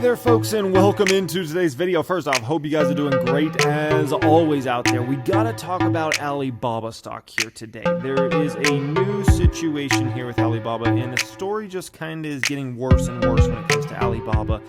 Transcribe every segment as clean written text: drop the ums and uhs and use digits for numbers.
there, folks, and welcome into today's video. First off, hope you guys are doing great as always out there. We gotta talk about Alibaba stock here today. There is a new situation here with Alibaba, and the story just kind of is getting worse and worse when it comes to Alibaba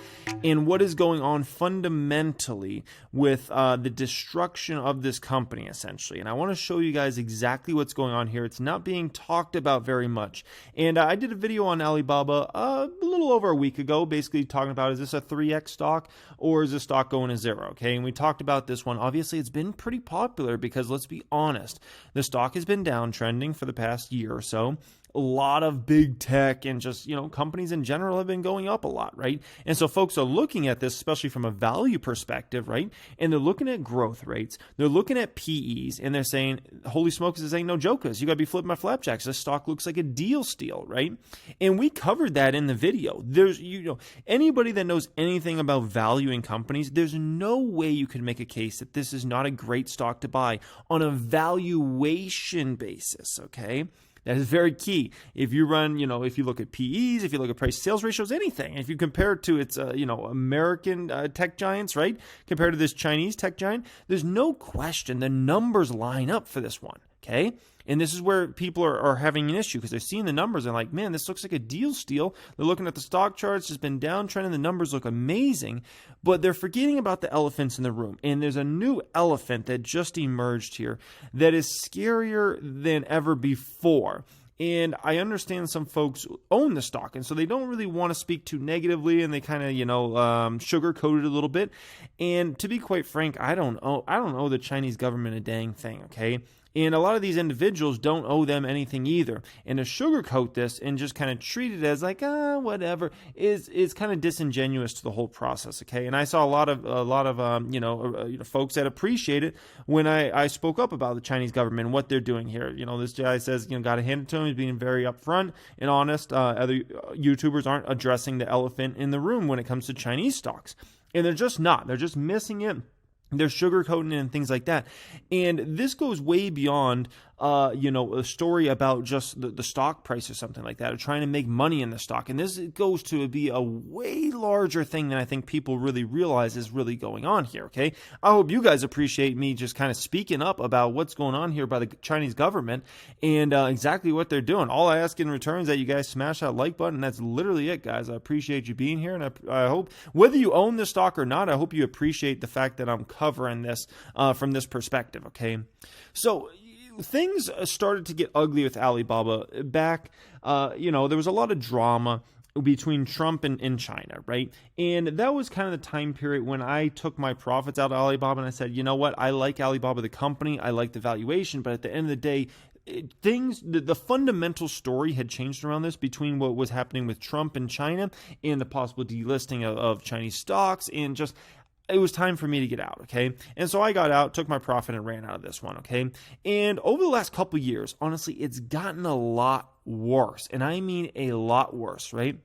and what is going on fundamentally with the destruction of this company, essentially. And I want to show you guys exactly what's going on here. It's not being talked about very much. And I did a video on Alibaba a little over a week ago, basically talking about, is this a 3x stock or is this stock going to zero? Okay, and we talked about this one. Obviously, it's been pretty popular because, let's be honest, the stock has been downtrending for the past year or so. A lot of big tech and just, companies in general have been going up a lot, right? And so folks are looking at this, especially from a value perspective, right? And they're looking at growth rates. They're looking at PEs, and they're saying, holy smokes, this ain't no jokers. You got to be flipping my flapjacks. This stock looks like a deal steal, right? And we covered that in the video. There's, anybody that knows anything about valuing companies, there's no way you can make a case that this is not a great stock to buy on a valuation basis, okay? That is very key. If you run, if you look at PEs, if you look at price sales ratios, anything, if you compare it to its, American tech giants, right, compared to this Chinese tech giant, there's no question the numbers line up for this one, okay? And this is where people are having an issue because they're seeing the numbers and like, man, this looks like a deal steal. They're looking at the stock charts, it's been downtrending, the numbers look amazing, but they're forgetting about the elephants in the room. And there's a new elephant that just emerged here that is scarier than ever before. And I understand some folks own the stock, and so they don't really want to speak too negatively, and they kind of, sugarcoat it a little bit. And to be quite frank, I don't owe the Chinese government a dang thing, okay? And a lot of these individuals don't owe them anything either. And to sugarcoat this and just kind of treat it as like, whatever, is kind of disingenuous to the whole process, okay? And I saw a lot of folks that appreciate it when I spoke up about the Chinese government and what they're doing here. This guy says, got to hand it to him. He's being very upfront and honest. Other YouTubers aren't addressing the elephant in the room when it comes to Chinese stocks. And they're just not. They're just missing it. They're sugarcoating it and things like that. And this goes way beyond, a story about just the stock price or something like that, or trying to make money in the stock. And this goes to be a way larger thing than I think people really realize is really going on here, okay? I hope you guys appreciate me just kind of speaking up about what's going on here by the Chinese government and exactly what they're doing. All I ask in return is that you guys smash that like button. That's literally it, guys. I appreciate you being here, and I hope, whether you own the stock or not, I hope you appreciate the fact that I'm covering this from this perspective, okay? So things started to get ugly with Alibaba back. There was a lot of drama between Trump and China, right? And that was kind of the time period when I took my profits out of Alibaba and I said, you know what? I like Alibaba, the company. I like the valuation. But at the end of the day, the fundamental story had changed around this between what was happening with Trump and China and the possible delisting of Chinese stocks, and just it was time for me to get out, okay? And so I got out, took my profit, and ran out of this one, okay? And over the last couple years, honestly, it's gotten a lot worse. And I mean a lot worse, right?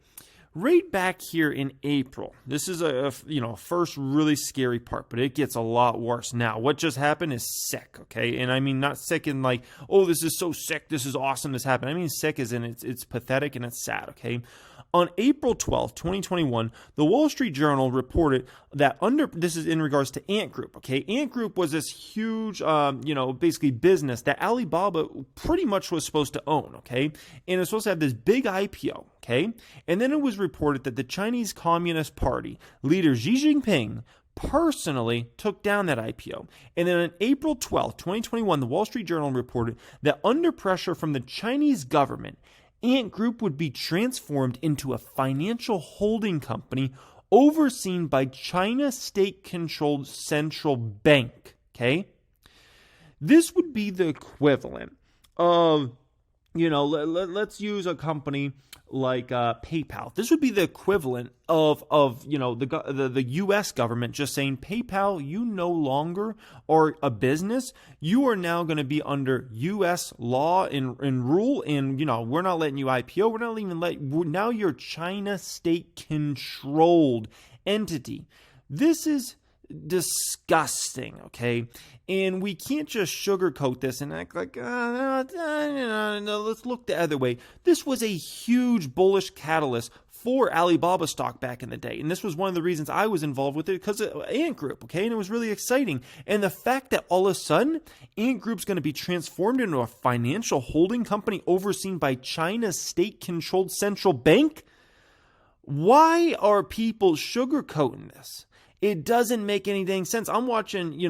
Right back here in April, this is a first really scary part, but it gets a lot worse now. What just happened is sick, okay? And I mean not sick in like, oh, this is so sick, this is awesome, this happened. I mean sick as in it's pathetic and it's sad, okay? On April 12th, 2021, the Wall Street Journal reported that this is in regards to Ant Group, okay? Ant Group was this huge, basically business that Alibaba pretty much was supposed to own, okay? And it was supposed to have this big IPO, okay? And then it was reported that the Chinese Communist Party leader Xi Jinping personally took down that IPO. And then on April 12th, 2021, the Wall Street Journal reported that under pressure from the Chinese government, Ant Group would be transformed into a financial holding company overseen by China state-controlled central bank, okay? This would be the equivalent of, let's use a company like PayPal. This would be the equivalent of the U.S. government just saying, PayPal, you no longer are a business. You are now going to be under U.S. law and rule, and we're not letting you IPO. We're not even now you're China state-controlled entity. This is disgusting, okay? And we can't just sugarcoat this and act like, no, let's look the other way. This was a huge bullish catalyst for Alibaba stock back in the day. And this was one of the reasons I was involved with it, because of Ant Group, okay? And it was really exciting. And the fact that all of a sudden, Ant Group's going to be transformed into a financial holding company overseen by China's state-controlled central bank? Why are people sugarcoating this? It doesn't make any dang sense. I'm watching,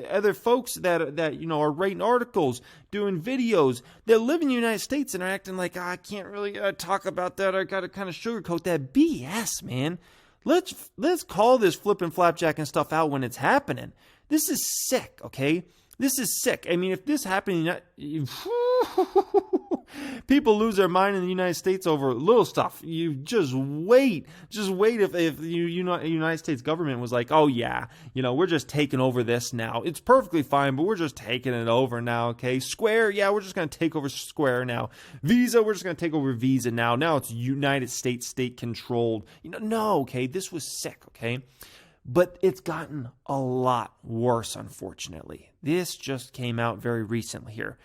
other folks that are writing articles, doing videos, that live in the United States and are acting like, I can't really talk about that. I got to kind of sugarcoat that. BS, man. Let's call this flipping flapjack and stuff out when it's happening. This is sick, okay? This is sick. I mean, if this happened, people lose their mind in the United States over little stuff. You just wait. Just wait if the United States government was like, oh yeah, we're just taking over this now. It's perfectly fine, but we're just taking it over now, okay? Square, yeah, we're just going to take over Square now. Visa, we're just going to take over Visa now. Now it's United States state-controlled. No, okay? This was sick, okay? But it's gotten a lot worse, unfortunately. This just came out very recently here.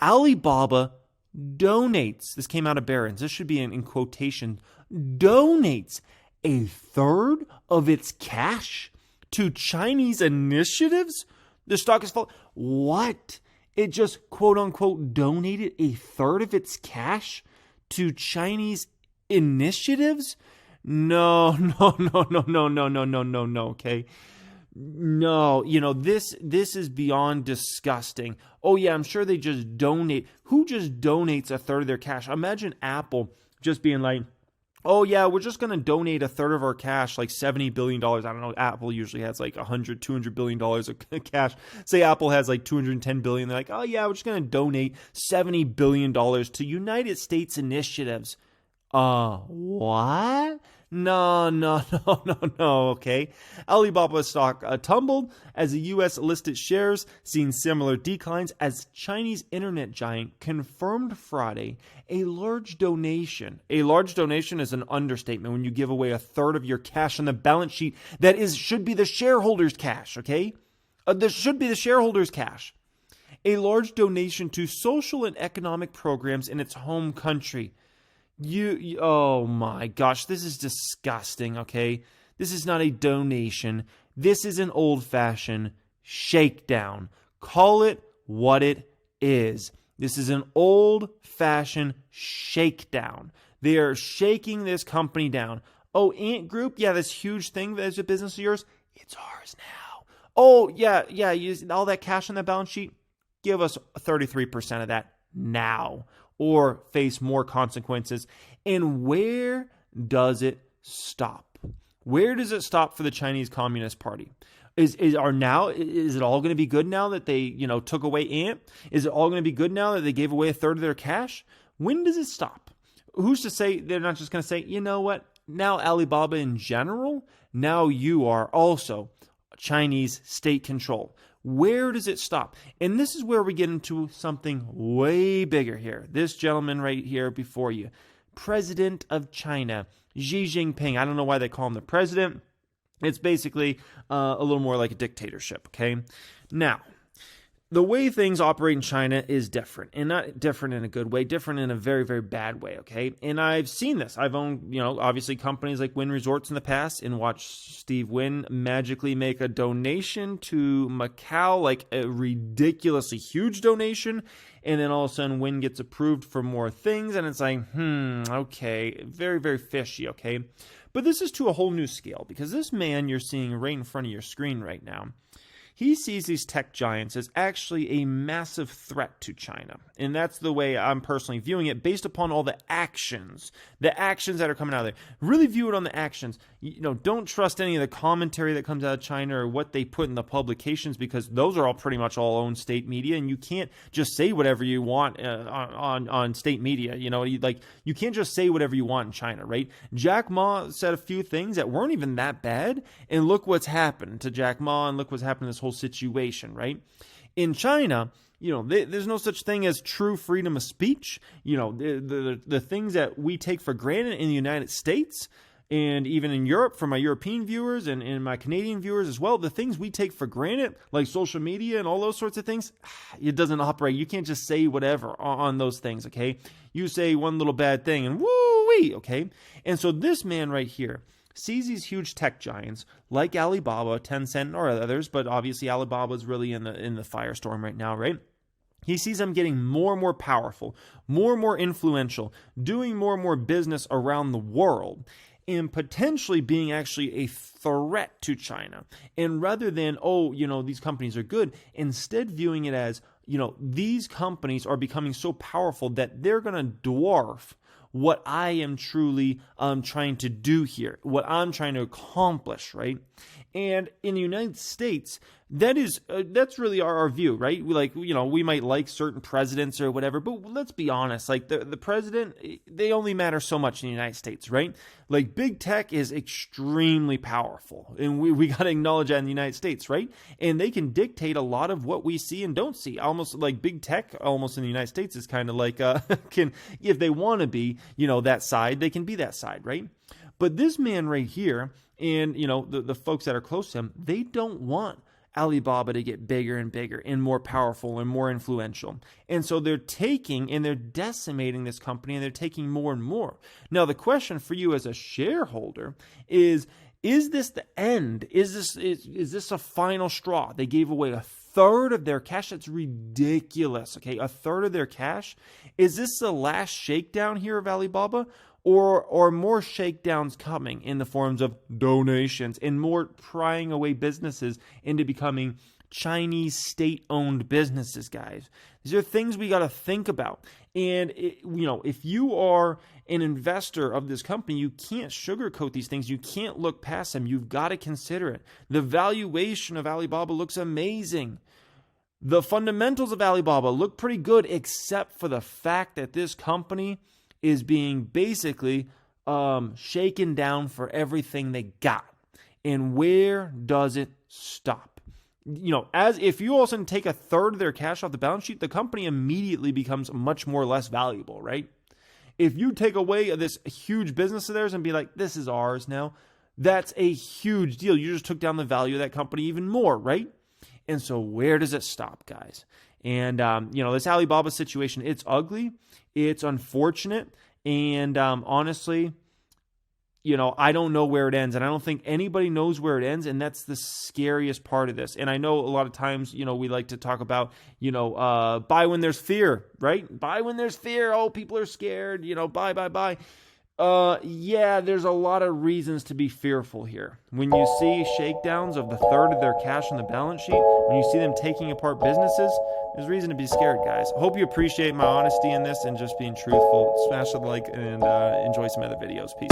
Alibaba donates, this came out of Barron's, this should be in quotation, donates a third of its cash to Chinese initiatives? The stock is falling. What? It just, quote unquote, donated a third of its cash to Chinese initiatives? No, okay? No, this is beyond disgusting. Oh yeah, I'm sure they just donate. Who just donates a third of their cash? Imagine Apple just being like, oh yeah, we're just going to donate a third of our cash, like $70 billion. I don't know, Apple usually has like $200 billion of cash. Say Apple has like $210 billion. They're like, oh yeah, we're just going to donate $70 billion to United States initiatives. What? No, okay. Alibaba stock tumbled as the U.S. listed shares seen similar declines as Chinese internet giant confirmed Friday a large donation. A large donation is an understatement when you give away a third of your cash on the balance sheet that should be the shareholders' cash, okay? This should be the shareholders' cash. A large donation to social and economic programs in its home country. Oh my gosh, this is disgusting, okay? This is not a donation. This is an old-fashioned shakedown. Call it what it is. This is an old-fashioned shakedown. They are shaking this company down. Oh, Ant Group, yeah, this huge thing that's a business of yours, it's ours now. Oh, yeah, all that cash on that balance sheet, give us 33% of that now, or face more consequences. And where does it stop? Where does it stop for the Chinese Communist Party? Is it all going to be good now that they, took away Ant? Is it all going to be good now that they gave away a third of their cash? When does it stop? Who's to say they're not just going to say, you know what? Now Alibaba in general, now you are also Chinese state control. Where does it stop? And this is where we get into something way bigger here. This gentleman right here before you, President of China, Xi Jinping. I don't know why they call him the president. It's basically a little more like a dictatorship, okay? Now, the way things operate in China is different, and not different in a good way, different in a very, very bad way, okay? And I've seen this. I've owned, obviously companies like Wynn Resorts in the past and watched Steve Wynn magically make a donation to Macau, like a ridiculously huge donation, and then all of a sudden Wynn gets approved for more things, and it's like, okay, very, very fishy, okay? But this is to a whole new scale, because this man you're seeing right in front of your screen right now, he sees these tech giants as actually a massive threat to China. And that's the way I'm personally viewing it based upon all the actions that are coming out of there. Really view it on the actions. Don't trust any of the commentary that comes out of China or what they put in the publications, because those are all pretty much all owned state media, and you can't just say whatever you want on state media. You can't just say whatever you want in China, right? Jack Ma said a few things that weren't even that bad, and look what's happened to Jack Ma, and look what's happened to this whole situation, right? In China, there's no such thing as true freedom of speech. The things that we take for granted in the United States, And even in Europe, for my European viewers and my Canadian viewers as well, the things we take for granted, like social media and all those sorts of things, it doesn't operate. You can't just say whatever on those things, okay? You say one little bad thing and woo-wee, okay? And so this man right here sees these huge tech giants like Alibaba, Tencent, or others, but obviously Alibaba is really in the firestorm right now, right? He sees them getting more and more powerful, more and more influential, doing more and more business around the world, and potentially being actually a threat to China. And rather than, these companies are good, instead viewing it as, these companies are becoming so powerful that they're going to dwarf what I am truly trying to do here, what I'm trying to accomplish, right? And in the United States, that's really our view, right? We might like certain presidents or whatever, but let's be honest, like the president, they only matter so much in the United States, right? Like big tech is extremely powerful, and we got to acknowledge that in the United States, right? And they can dictate a lot of what we see and don't see. Almost like big tech, almost in the United States, is kind of like if they want to be, that side, they can be that side, right? But this man right here, and the folks that are close to him, they don't want Alibaba to get bigger and bigger and more powerful and more influential. And so they're taking and they're decimating this company, and they're taking more and more. Now, the question for you as a shareholder is this the end? Is this a final straw? They gave away a third of their cash. That's ridiculous. Okay, a third of their cash. Is this the last shakedown here of Alibaba? Or more shakedowns coming in the forms of donations and more prying away businesses into becoming Chinese state-owned businesses, guys? These are things we got to think about. And, if you are an investor of this company, you can't sugarcoat these things. You can't look past them. You've got to consider it. The valuation of Alibaba looks amazing. The fundamentals of Alibaba look pretty good, except for the fact that this company is being basically shaken down for everything they got. And where does it stop? As if you all of a sudden take a third of their cash off the balance sheet, the company immediately becomes much more less valuable, right? If you take away this huge business of theirs and be like, this is ours now, that's a huge deal. You just took down the value of that company even more, right? And so where does it stop, guys? And, this Alibaba situation, it's ugly, it's unfortunate, and honestly, I don't know where it ends, and I don't think anybody knows where it ends, and that's the scariest part of this. And I know a lot of times, we like to talk about, buy when there's fear, right? Buy when there's fear. Oh, people are scared, buy. Yeah, there's a lot of reasons to be fearful here. When you see shakedowns of the third of their cash on the balance sheet, when you see them taking apart businesses, there's reason to be scared, guys. I hope you appreciate my honesty in this and just being truthful. Smash the like and enjoy some other videos. Peace.